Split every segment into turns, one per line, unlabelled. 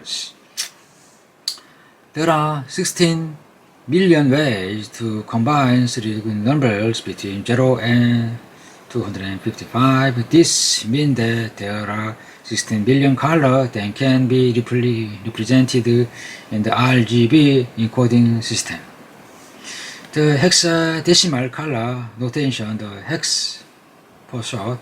numbers. There are 16 million ways to combine three numbers between 0 and 255. This means that there are 16 billion colors that can be represented in the RGB encoding system. The hexadecimal color notation, the hex for short,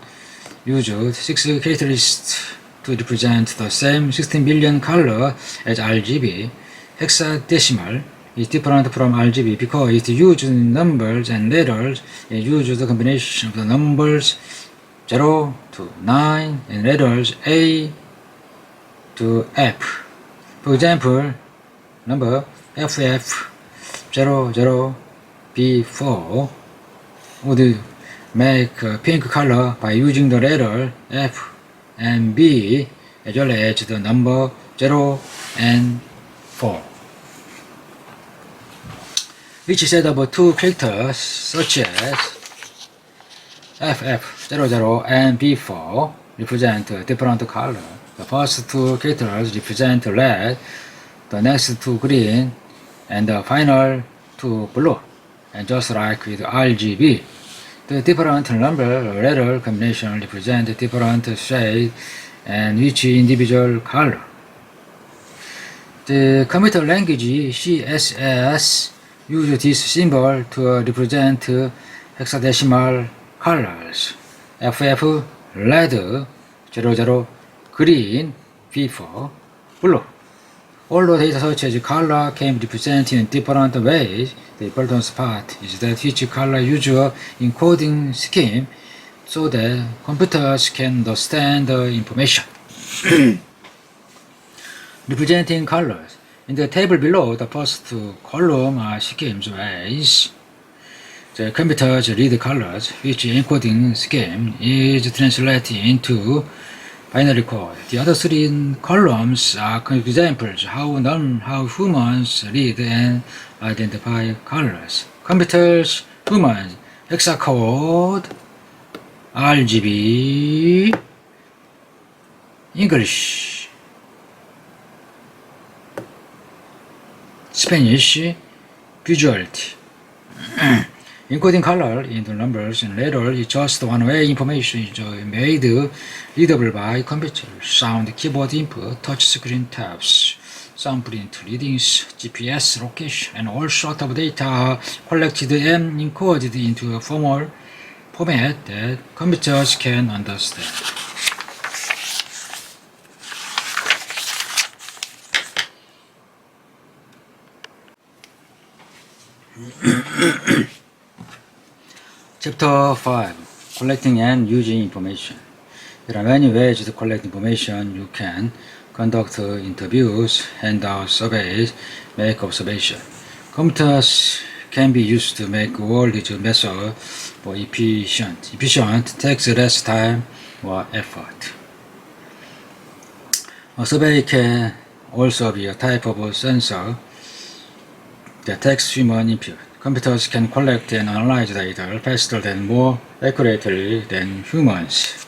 uses 6 characteristics to represent the same 16 billion color as RGB. Hexadecimal is different from RGB because it uses numbers and letters. It uses the combination of the numbers 0 to 9 and letters A to F. For example, number FF00B4 would make a pink color by using the letter F and B as well as the number 0 and 4. Each set of two characters such as FF00 and B4 represent a different color. The first two characters represent red, the next two green, and the final two blue. And just like with RGB, the different number letter combination represent different shades and each individual color. The computer language CSS uses this symbol to represent hexadecimal colors. FF red, 00 green, B4 blue. Although data such as color can be represented in different ways, the important part is that each color uses an encoding scheme so that computers can understand the information. Representing colors. In the table below, the first two columns are schemes ways. The computers read colors, which encoding scheme is translated into binary code. The other three columns are examples how humans read and identify colors. Computers, humans, hexacode, RGB, English, Spanish, visuality. Encoding color into numbers and letters is just one way information is made readable by computers. Sound, keyboard input, touchscreen tabs, thumbprint readings, GPS location, and all sorts of data are collected and encoded into a formal format that computers can understand. Chapter 5. Collecting and using information. There are many ways to collect information. You can conduct interviews, hand out surveys, make observations. Computers can be used to make all these methods more efficient. Efficient takes less time or effort. A survey can also be a type of sensor that takes human input. Computers can collect and analyze data faster and more accurately than humans.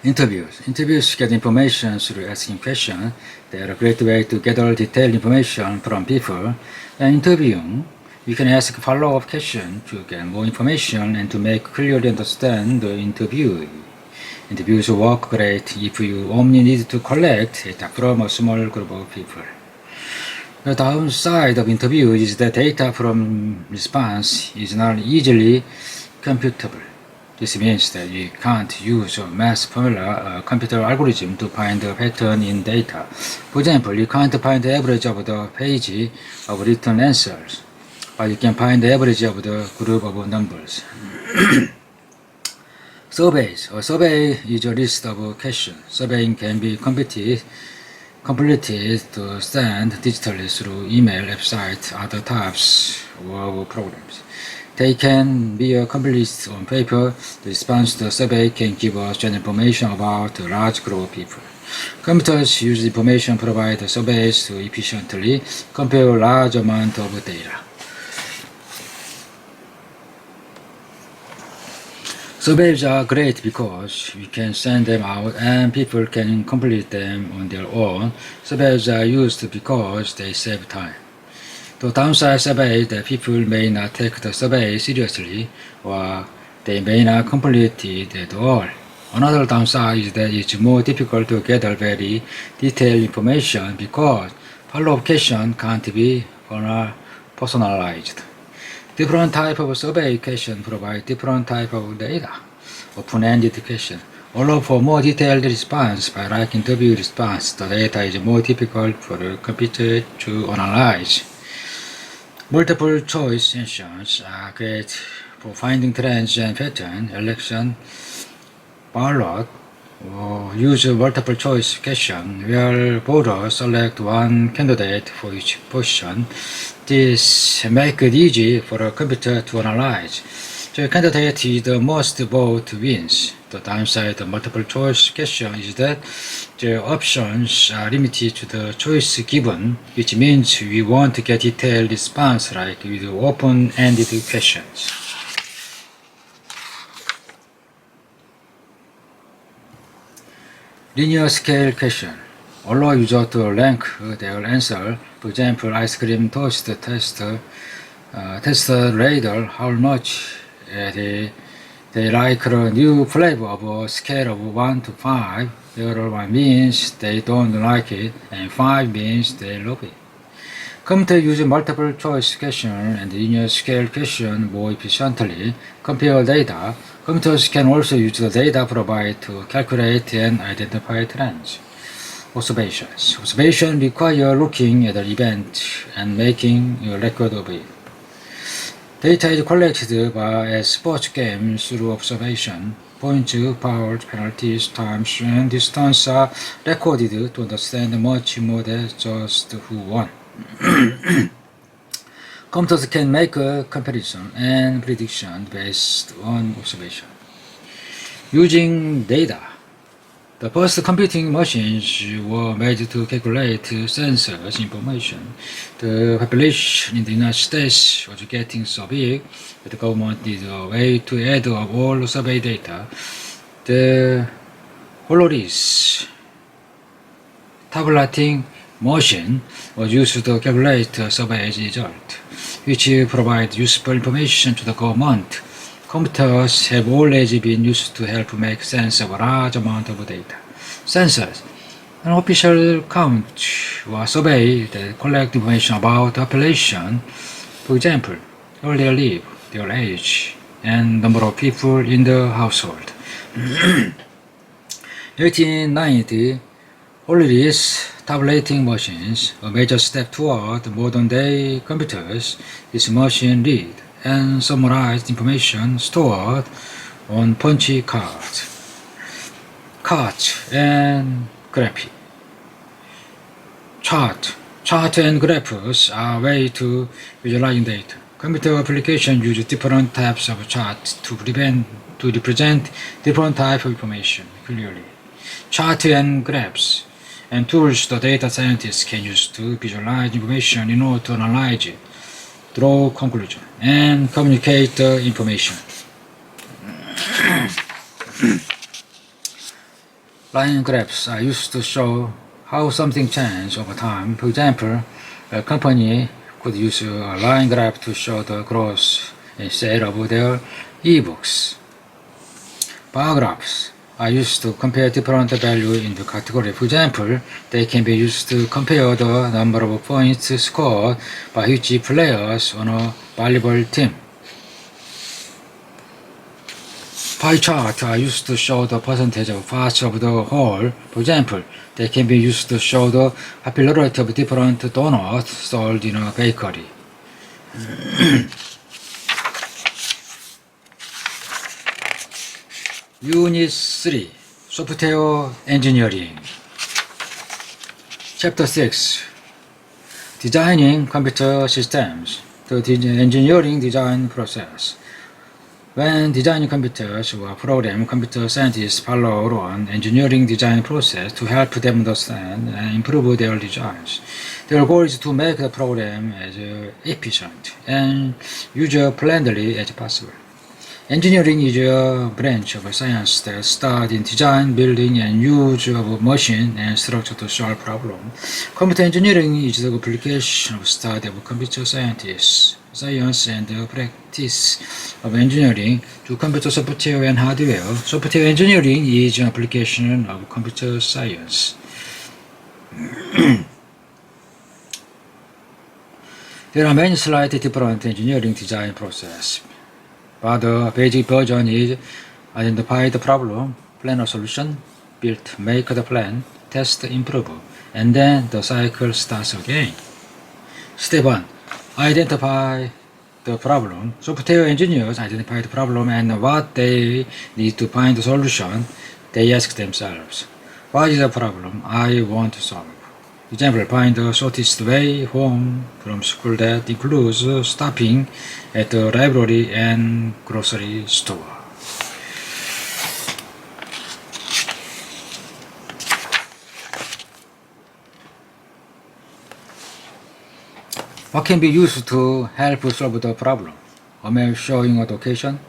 Interviews get information through asking questions. They are a great way to gather detailed information from people. And interviewing, you can ask follow-up questions to get more information and to make clearly understand the interviewee. Interviews work great if you only need to collect data from a small group of people. The downside of interview is that data from response is not easily computable. This means that you can't use a math formula, a computer algorithm to find a pattern in data. For example, you can't find the average of the page of written answers, but you can find the average of the group of numbers. Surveys. A survey is a list of questions. Surveying can be completed to send digitally through email, websites, other types of programs. They can be accomplished on paper. The response to the survey can give us general information about a large group of people. Computers use information provided surveys to efficiently compare a large amount of data. Surveys are great because we can send them out and people can complete them on their own. Surveys are used because they save time. The downside survey that people may not take the survey seriously or they may not complete it at all. Another downside is that it's more difficult to gather very detailed information because follow-up questions can't be personalized. Different type of survey question provide different type of data. Open-ended question allow for more detailed response by like interview response. The data is more difficult for the computer to analyze. Multiple choice questions are great for finding trends and patterns. Election ballot or use multiple choice question where voters select one candidate for each position. This makes it easy for a computer to analyze. The candidate is the most vote wins. The downside of multiple choice question is that the options are limited to the choice given, which means we want to get detailed response like with open-ended questions. Linear scale question allow users to rank their answer. For example, ice cream toast test radar how much they like a new flavor of a scale of 1 to 5. 1 means they don't like it and 5 means they love it. Computer use multiple choice question and linear scale question more efficiently. Compare data. Computers can also use the data provided to calculate and identify trends. Observations. Observation require looking at the event and making a record of it. Data is collected by a sports game through observation. Points, fouls, penalties, times, and distance are recorded to understand much more than just who won. Computers can make a comparison and prediction based on observation. Using data. The first computing machines were made to calculate census information. The population in the United States was getting so big that the government needed a way to add up all survey data. The Konglish tabulating machine was used to calculate survey result, which provides useful information to the government. Computers have always been used to help make sense of a large amount of data. Census, an official count or survey that collects information about the population, for example, where they live, their age, and number of people in the household. 1890, Konglish tabulating machines, a major step toward modern-day computers. This machine read and summarized information stored on punchy cards. Cards and graphic. Chart and graphs are ways to visualize data. Computer applications use different types of charts to represent different types of information clearly. Chart and graphs and tools the data scientists can use to visualize information in order to analyze it, draw conclusions, and communicate the information. Line graphs are used to show how something changes over time. For example, a company could use a line graph to show the growth in sale of their e-books. Bar graphs are used to compare different values in the category. For example, they can be used to compare the number of points scored by each players on a volleyball team. Pie charts are used to show the percentage of parts of the whole. For example, they can be used to show the popularity of different donuts sold in a bakery. Unit 3, Software Engineering. Chapter 6, Designing Computer Systems, the engineering design process. When designing computers or programs, computer scientists follow an engineering design process to help them understand and improve their designs. Their goal is to make the program as efficient and user-friendly as possible. Engineering is a branch of science that studies design, building, and use of machine and structure to solve problems. Computer engineering is the application of study of computer science and the practice of engineering to computer software and hardware. Software engineering is an application of computer science. There are many slightly different engineering design process, but the basic version is identify the problem, plan a solution, build, make the plan, test, improve, and then the cycle starts again. Step 1. Identify the problem. Software engineers identify the problem and what they need to find the solution. They ask themselves, what is the problem I want to solve? Example, find the shortest way home from school that includes stopping at the library and grocery store. What can be used to help solve the problem? A map showing a location,